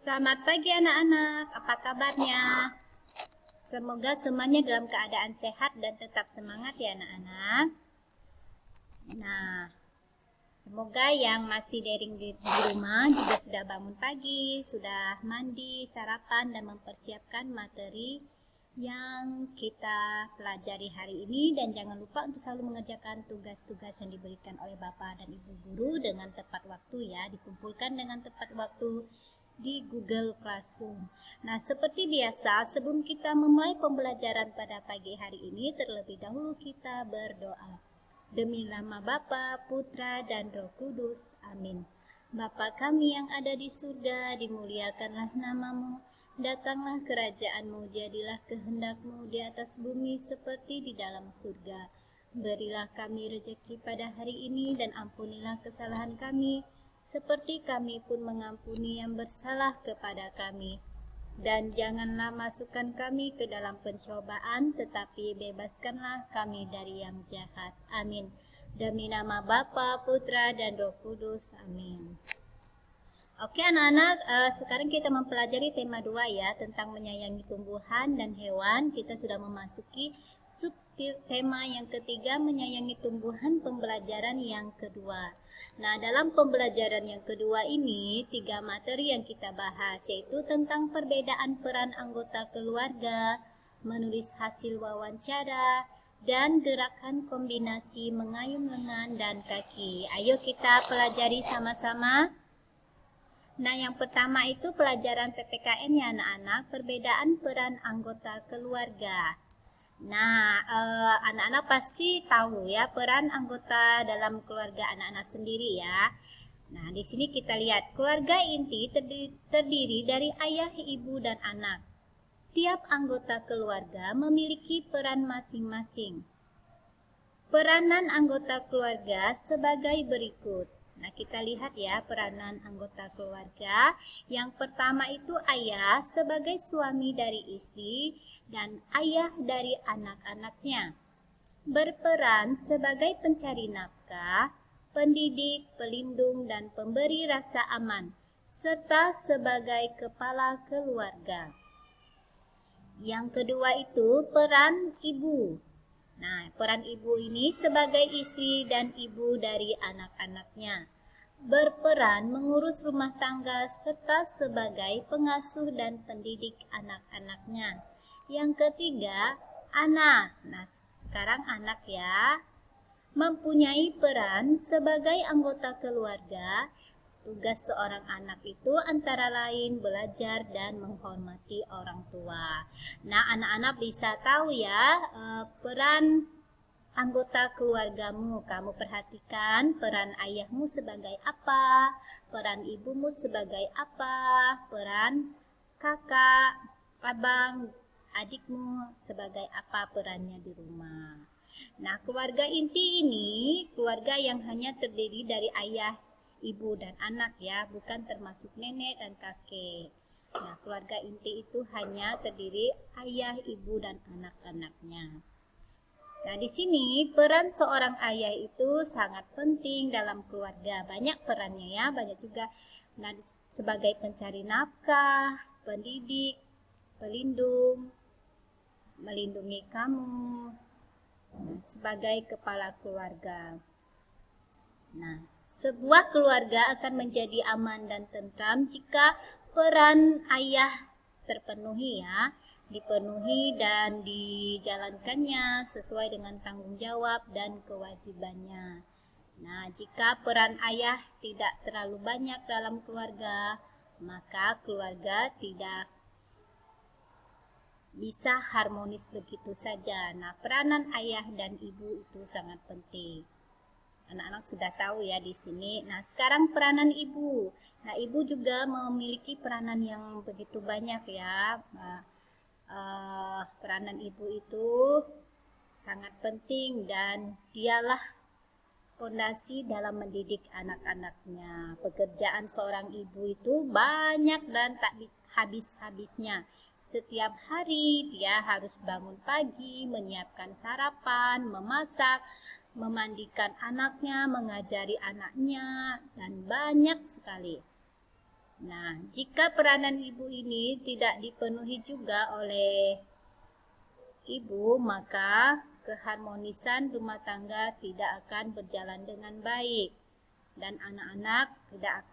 Selamat pagi anak-anak, apa kabarnya? Semoga semuanya dalam keadaan sehat dan tetap semangat ya anak-anak. Nah, semoga yang masih daring di rumah juga sudah bangun pagi, sudah mandi, sarapan, dan mempersiapkan materi yang kita pelajari hari ini. Dan jangan lupa untuk selalu mengerjakan tugas-tugas yang diberikan oleh Bapak dan Ibu Guru dengan tepat waktu ya, dikumpulkan dengan tepat waktu di Google Classroom. Nah, seperti biasa, sebelum kita memulai pembelajaran pada pagi hari ini, terlebih dahulu kita berdoa. Demi nama Bapa, Putra, dan Roh Kudus. Amin. Bapa kami yang ada di surga, dimuliakanlah namamu. Datanglah kerajaanmu, jadilah kehendakmu di atas bumi seperti di dalam surga. Berilah kami rezeki pada hari ini dan ampunilah kesalahan kami, seperti kami pun mengampuni yang bersalah kepada kami. Dan janganlah masukkan kami ke dalam pencobaan, tetapi bebaskanlah kami dari yang jahat. Amin. Demi nama Bapa, Putra, dan Roh Kudus. Amin. Oke anak-anak, sekarang kita mempelajari tema 2 ya, tentang menyayangi tumbuhan dan hewan. Kita sudah memasuki subtema yang ketiga, menyayangi tumbuhan, pembelajaran yang kedua. Nah, dalam pembelajaran yang kedua ini, 3 materi yang kita bahas, yaitu tentang perbedaan peran anggota keluarga, menulis hasil wawancara, dan gerakan kombinasi mengayun lengan dan kaki. Ayo kita pelajari sama-sama. Nah, yang pertama itu pelajaran PPKN ya anak-anak, perbedaan peran anggota keluarga. Nah, anak-anak pasti tahu ya peran anggota dalam keluarga anak-anak sendiri ya. Nah, di sini kita lihat keluarga inti terdiri dari ayah, ibu, dan anak. Tiap anggota keluarga memiliki peran masing-masing. Peranan anggota keluarga sebagai berikut. Nah, kita lihat ya peranan anggota keluarga. Yang pertama itu ayah sebagai suami dari istri dan ayah dari anak-anaknya. Berperan sebagai pencari nafkah, pendidik, pelindung, dan pemberi rasa aman, serta sebagai kepala keluarga. Yang kedua itu peran ibu. Nah, peran ibu ini sebagai istri dan ibu dari anak-anaknya. Berperan mengurus rumah tangga serta sebagai pengasuh dan pendidik anak-anaknya. Yang ketiga, anak. Nah, sekarang anak ya. Mempunyai peran sebagai anggota keluarga. Tugas seorang anak itu antara lain belajar dan menghormati orang tua. Nah, anak-anak bisa tahu ya peran anggota keluargamu. Kamu perhatikan peran ayahmu sebagai apa, peran ibumu sebagai apa, peran kakak, abang, adikmu sebagai apa perannya di rumah. Nah, keluarga inti ini keluarga yang hanya terdiri dari ayah, ibu, dan anak ya, bukan termasuk nenek dan kakek. Nah, keluarga inti itu hanya terdiri ayah, ibu, dan anak-anaknya. Nah, di sini peran seorang ayah itu sangat penting dalam keluarga. Banyak perannya ya, banyak juga. Nah, sebagai pencari nafkah, pendidik, pelindung, melindungi kamu, sebagai kepala keluarga. Nah, sebuah keluarga akan menjadi aman dan tentram jika peran ayah terpenuhi ya, dipenuhi dan dijalankannya sesuai dengan tanggung jawab dan kewajibannya. Nah, jika peran ayah tidak terlalu banyak dalam keluarga, maka keluarga tidak bisa harmonis begitu saja. Nah, peranan ayah dan ibu itu sangat penting. Anak-anak sudah tahu ya di sini. Nah, sekarang peranan ibu. Nah, ibu juga memiliki peranan yang begitu banyak ya. Peranan ibu itu sangat penting dan dialah fondasi dalam mendidik anak-anaknya. Pekerjaan seorang ibu itu banyak dan tak habis-habisnya. Setiap hari dia harus bangun pagi, menyiapkan sarapan, memasak, memandikan anaknya, mengajari anaknya, dan banyak sekali. Nah, jika peranan ibu ini tidak dipenuhi juga oleh ibu, maka keharmonisan rumah tangga tidak akan berjalan dengan baik dan anak-anak tidak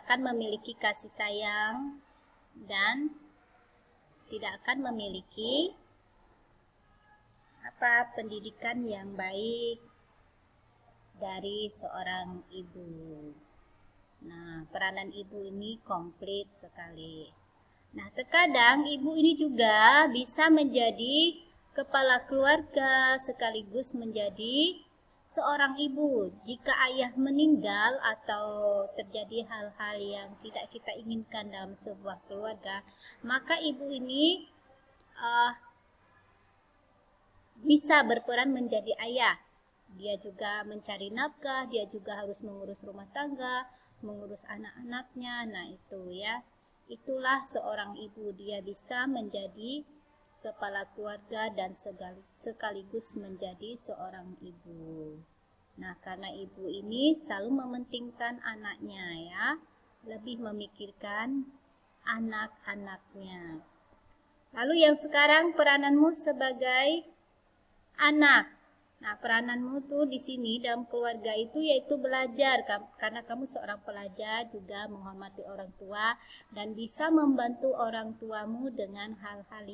akan memiliki kasih sayang dan tidak akan memiliki pendidikan yang baik dari seorang ibu. Nah, peranan ibu ini komplit sekali. Nah, terkadang ibu ini juga bisa menjadi kepala keluarga sekaligus menjadi seorang ibu. Jika ayah meninggal atau terjadi hal-hal yang tidak kita inginkan dalam sebuah keluarga, maka ibu ini bisa berperan menjadi ayah. Dia juga mencari nafkah, dia juga harus mengurus rumah tangga, mengurus anak-anaknya. Nah, itu ya. Itulah seorang ibu, dia bisa menjadi kepala keluarga dan sekaligus menjadi seorang ibu. Nah, karena ibu ini selalu mementingkan anaknya ya, lebih memikirkan anak-anaknya. Lalu yang sekarang perananmu sebagai anak. Nah, perananmu tuh di sini dalam keluarga itu yaitu belajar, karena kamu seorang pelajar, juga menghormati orang tua dan bisa membantu orang tuamu dengan hal-hal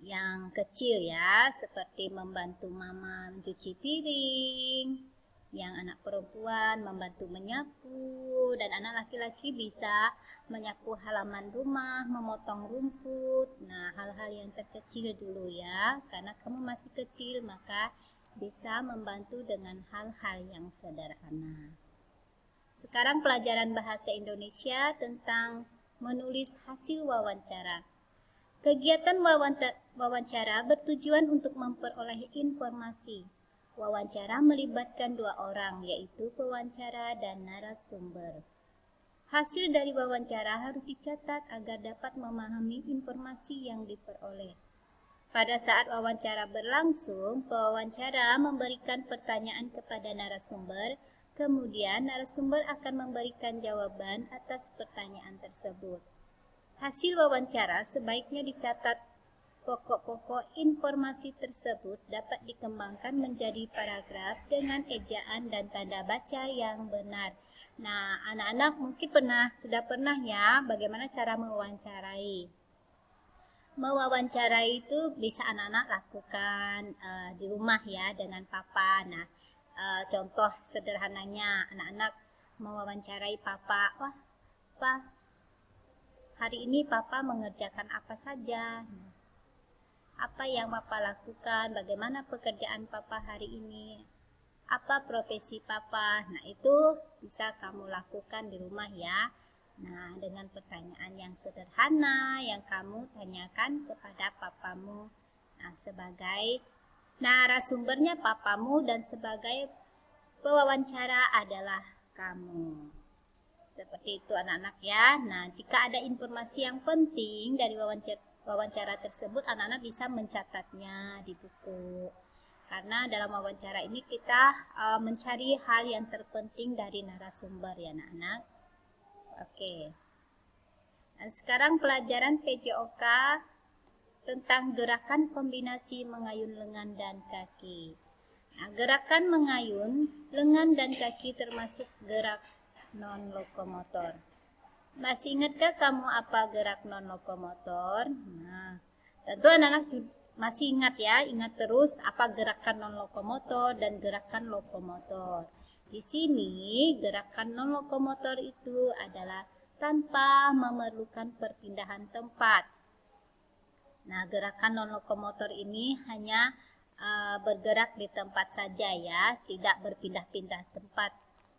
yang kecil ya, seperti membantu mama mencuci piring, yang anak perempuan membantu menyapu, dan anak laki-laki bisa menyapu halaman rumah, memotong rumput. Nah, hal-hal yang terkecil dulu ya, karena kamu masih kecil, maka bisa membantu dengan hal-hal yang sederhana. Sekarang pelajaran bahasa Indonesia tentang menulis hasil wawancara. Kegiatan wawancara bertujuan untuk memperoleh informasi. Wawancara melibatkan dua orang, yaitu pewawancara dan narasumber. Hasil dari wawancara harus dicatat agar dapat memahami informasi yang diperoleh. Pada saat wawancara berlangsung, pewawancara memberikan pertanyaan kepada narasumber, kemudian narasumber akan memberikan jawaban atas pertanyaan tersebut. Hasil wawancara sebaiknya dicatat. Pokok-pokok informasi tersebut dapat dikembangkan menjadi paragraf dengan ejaan dan tanda baca yang benar. Nah, anak-anak mungkin sudah pernah ya bagaimana cara mewawancarai. Mewawancarai itu bisa anak-anak lakukan di rumah ya dengan papa. Nah, contoh sederhananya anak-anak mewawancarai papa. Wah, pa, hari ini papa mengerjakan apa saja? Apa yang papa lakukan? Bagaimana pekerjaan papa hari ini? Apa profesi papa? Nah, itu bisa kamu lakukan di rumah ya. Nah, dengan pertanyaan yang sederhana yang kamu tanyakan kepada papamu. Nah, sebagai narasumbernya papamu dan sebagai pewawancara adalah kamu. Seperti itu anak-anak ya. Nah, jika ada informasi yang penting dari wawancara tersebut, anak-anak bisa mencatatnya di buku. Karena dalam wawancara ini kita mencari hal yang terpenting dari narasumber ya anak-anak. Oke. Dan sekarang pelajaran PJOK tentang gerakan kombinasi mengayun lengan dan kaki. Nah, gerakan mengayun lengan dan kaki termasuk gerak non-lokomotor. Masih ingatkah kamu apa gerak non-lokomotor? Nah, tentu anak-anak masih ingat ya, ingat terus apa gerakan non-lokomotor dan gerakan lokomotor. Di sini gerakan non-lokomotor itu adalah tanpa memerlukan perpindahan tempat. Nah, gerakan non-lokomotor ini hanya bergerak di tempat saja ya, tidak berpindah-pindah tempat.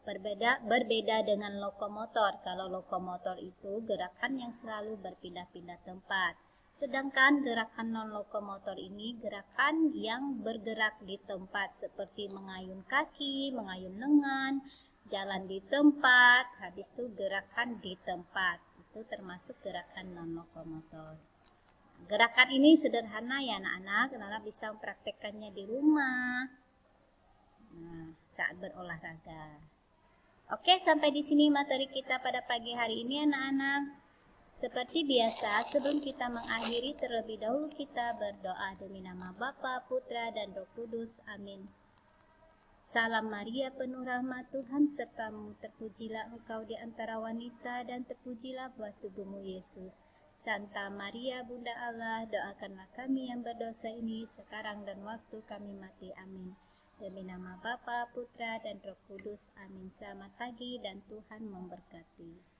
Berbeda dengan lokomotor. Kalau lokomotor itu gerakan yang selalu berpindah-pindah tempat. Sedangkan gerakan non-lokomotor ini gerakan yang bergerak di tempat seperti mengayun kaki, mengayun lengan, jalan di tempat, habis itu gerakan di tempat. Itu termasuk gerakan non-lokomotor. Gerakan ini sederhana ya anak-anak, anak-anak bisa mempraktekkannya di rumah. Nah, saat berolahraga. Oke, sampai di sini materi kita pada pagi hari ini anak-anak. Seperti biasa, sebelum kita mengakhiri, terlebih dahulu kita berdoa demi nama Bapa, Putra, dan Roh Kudus. Amin. Salam Maria, penuh rahmat Tuhan sertamu, terpujilah engkau di antara wanita, dan terpujilah buah tubuhmu Yesus. Santa Maria, Bunda Allah, doakanlah kami yang berdosa ini, sekarang dan waktu kami mati. Amin. Demi nama Bapa, Putra, dan Roh Kudus. Amin. Selamat pagi dan Tuhan memberkati.